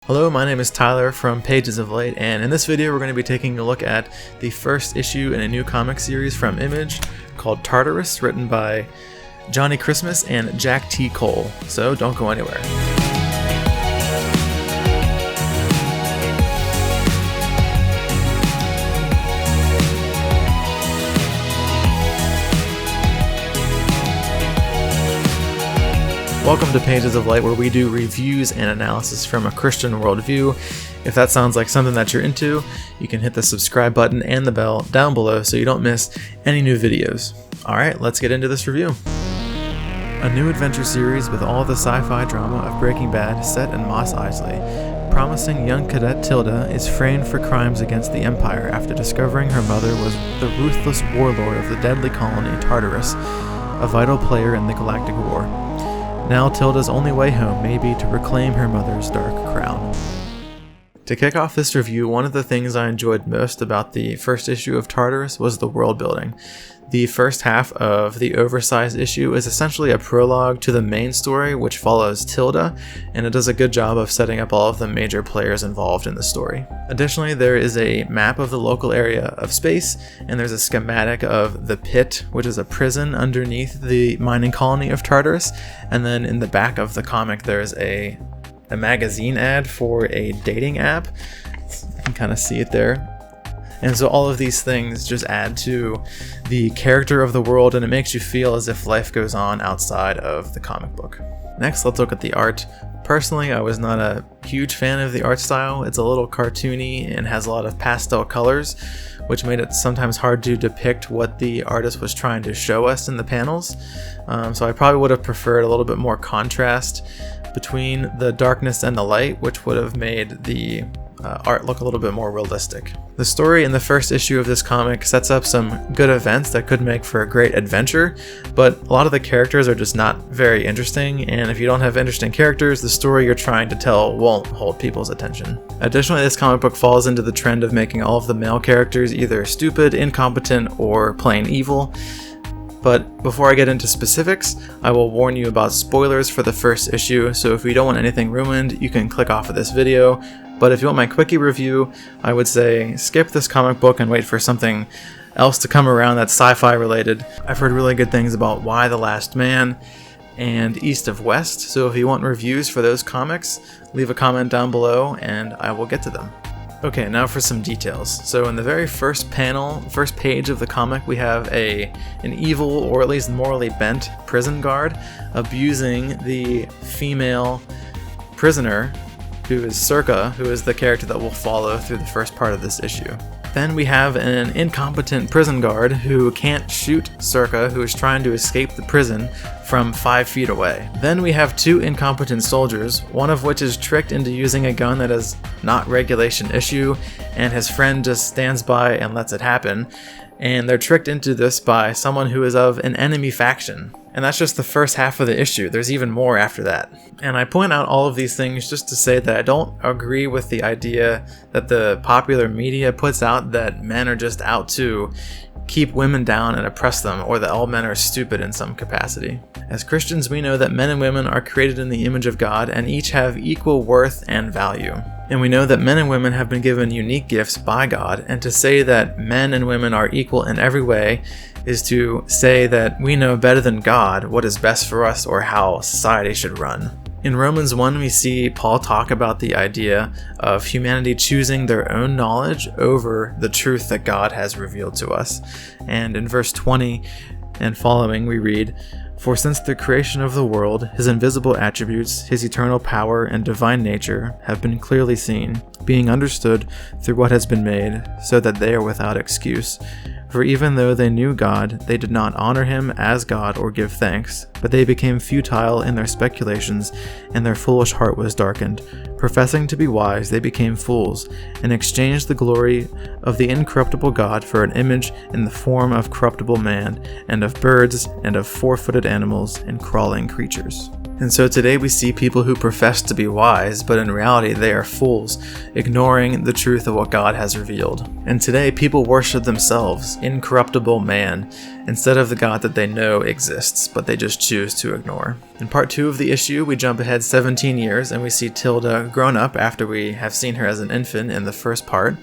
Hello, my name is Tyler from Pages of Light, and in this video we're going to be taking a look at the first issue in a new comic series from Image called Tartarus, written by Johnnie Christmas and Jack T. Cole, so don't go anywhere. Welcome to Pages of Light, where we do reviews and analysis from a Christian worldview. If that sounds like something that you're into, you can hit the subscribe button and the bell down below so you don't miss any new videos. Alright, let's get into this review. A new adventure series with all the sci-fi drama of Breaking Bad set in Mos Eisley. Promising young cadet Tilda is framed for crimes against the Empire after discovering her mother was the ruthless warlord of the deadly colony Tartarus, a vital player in the Galactic War. Now Tilda's only way home may be to reclaim her mother's dark crown. To kick off this review, one of the things I enjoyed most about the first issue of Tartarus was the world building. The first half of the oversized issue is essentially a prologue to the main story, which follows Tilda, and it does a good job of setting up all of the major players involved in the story. Additionally, there is a map of the local area of space, and there's a schematic of the pit, which is a prison underneath the mining colony of Tartarus, and then in the back of the comic there's a magazine ad for a dating app. You can kind of see it there. And so all of these things just add to the character of the world, and it makes you feel as if life goes on outside of the comic book. Next, let's look at the art. Personally, I was not a huge fan of the art style. It's a little cartoony and has a lot of pastel colors, which made it sometimes hard to depict what the artist was trying to show us in the panels. So I probably would have preferred a little bit more contrast between the darkness and the light, which would have made the art look a little bit more realistic. The story in the first issue of this comic sets up some good events that could make for a great adventure, but a lot of the characters are just not very interesting, and if you don't have interesting characters, the story you're trying to tell won't hold people's attention. Additionally, this comic book falls into the trend of making all of the male characters either stupid, incompetent, or plain evil. But before I get into specifics, I will warn you about spoilers for the first issue, so if you don't want anything ruined, you can click off of this video. But if you want my quickie review, I would say skip this comic book and wait for something else to come around that's sci-fi related. I've heard really good things about Y: The Last Man and East of West, so if you want reviews for those comics, leave a comment down below and I will get to them. Okay, now for some details. So in the very first page of the comic, we have an evil, or at least morally bent, prison guard abusing the female prisoner, who is Circa, who is the character that we'll follow through the first part of this issue. Then we have an incompetent prison guard who can't shoot Circa, who is trying to escape the prison from 5 feet away. Then we have 2 incompetent soldiers, one of which is tricked into using a gun that is not regulation issue, and his friend just stands by and lets it happen. And they're tricked into this by someone who is of an enemy faction. And that's just the first half of the issue. There's even more after that. And I point out all of these things just to say that I don't agree with the idea that the popular media puts out that men are just out to keep women down and oppress them, or that all men are stupid in some capacity. As Christians, we know that men and women are created in the image of God and each have equal worth and value. And we know that men and women have been given unique gifts by God, and to say that men and women are equal in every way is to say that we know better than God what is best for us or how society should run. In Romans 1, we see Paul talk about the idea of humanity choosing their own knowledge over the truth that God has revealed to us. And in verse 20 and following, we read, "For since the creation of the world, his invisible attributes, his eternal power and divine nature have been clearly seen, being understood through what has been made, so that they are without excuse. For even though they knew God, they did not honor him as God or give thanks, but they became futile in their speculations, and their foolish heart was darkened. Professing to be wise, they became fools, and exchanged the glory of the incorruptible God for an image in the form of corruptible man, and of birds, and of four-footed animals, and crawling creatures." And so today we see people who profess to be wise, but in reality they are fools, ignoring the truth of what God has revealed. And today people worship themselves, incorruptible man, instead of the God that they know exists, but they just choose to ignore. In part 2 of the issue, we jump ahead 17 years and we see Tilda grown up after we have seen her as an infant in the first part.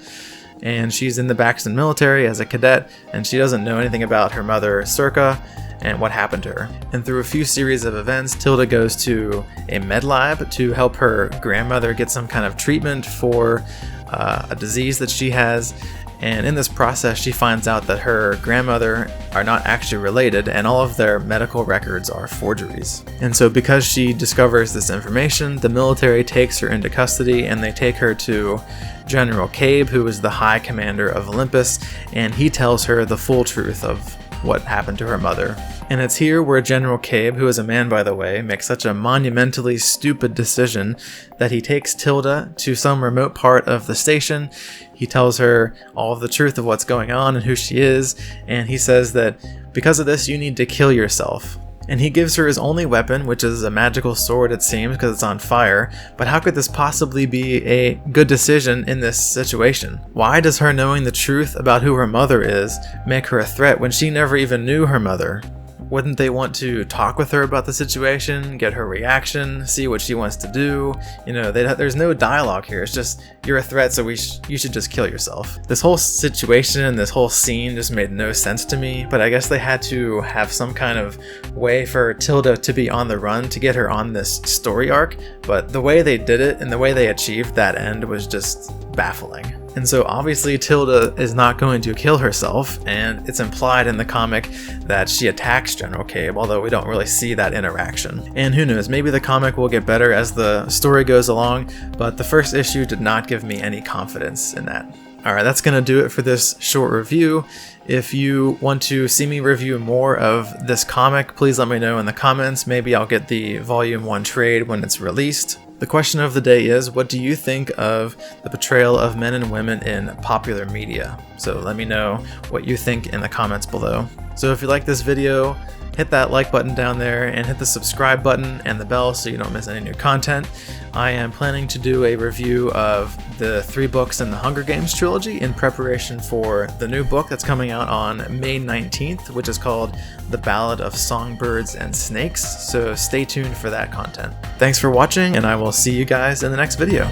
And she's in the Baxton military as a cadet, and she doesn't know anything about her mother, Circa, and what happened to her. And through a few series of events, Tilda goes to a med lab to help her grandmother get some kind of treatment for a disease that she has. And in this process, she finds out that her grandmother are not actually related, and all of their medical records are forgeries. And so because she discovers this information, the military takes her into custody, and they take her to General Cabe, who is the High Commander of Olympus, and he tells her the full truth of what happened to her mother. And it's here where General Cabe, who is a man by the way, makes such a monumentally stupid decision that he takes Tilda to some remote part of the station. He tells her all of the truth of what's going on and who she is, and he says that because of this you need to kill yourself. And he gives her his only weapon, which is a magical sword, it seems, because it's on fire. But how could this possibly be a good decision in this situation? Why does her knowing the truth about who her mother is make her a threat when she never even knew her mother? Wouldn't they want to talk with her about the situation, get her reaction, see what she wants to do? You know, there's no dialogue here. It's just, you're a threat, so you should just kill yourself. This whole situation and this whole scene just made no sense to me, but I guess they had to have some kind of way for Tilda to be on the run to get her on this story arc, but the way they did it and the way they achieved that end was just baffling. And so obviously Tilda is not going to kill herself, and it's implied in the comic that she attacks General Cabe, although we don't really see that interaction. And who knows, maybe the comic will get better as the story goes along, but the first issue did not give me any confidence in that. Alright, that's going to do it for this short review. If you want to see me review more of this comic, please let me know in the comments. Maybe I'll get the Volume 1 trade when it's released. The question of the day is, what do you think of the portrayal of men and women in popular media? So let me know what you think in the comments below. So if you like this video, hit that like button down there and hit the subscribe button and the bell so you don't miss any new content. I am planning to do a review of the 3 books in the Hunger Games trilogy in preparation for the new book that's coming out on May 19th, which is called The Ballad of Songbirds and Snakes, so stay tuned for that content. Thanks for watching, and I will see you guys in the next video.